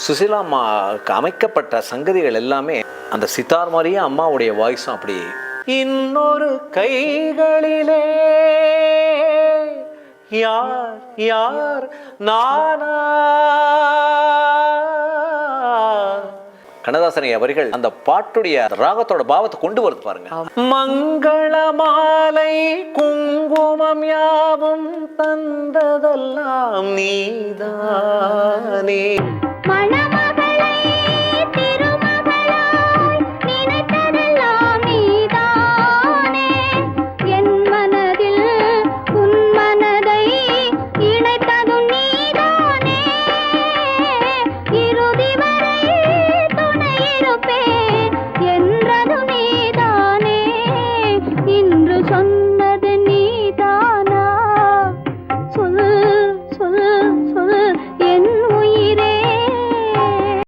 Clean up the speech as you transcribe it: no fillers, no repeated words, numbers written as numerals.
சுசீலா அம்மாவுக்கு அமைக்கப்பட்ட சங்கதிகள் எல்லாமே அந்த சித்தார் மாதிரியே அம்மாவுடைய வாய்ஸும் அப்படி. இன்னொரு கைகளிலே யார் யார் நானா. கண்ணதாசனை அவர்கள் அந்த பாட்டுடைய ராகத்தோட பாவத்தை கொண்டு வருது பாருங்க. மங்கள மாலை குங்குமம் யாவும் தந்ததெல்லாம் நீதானே.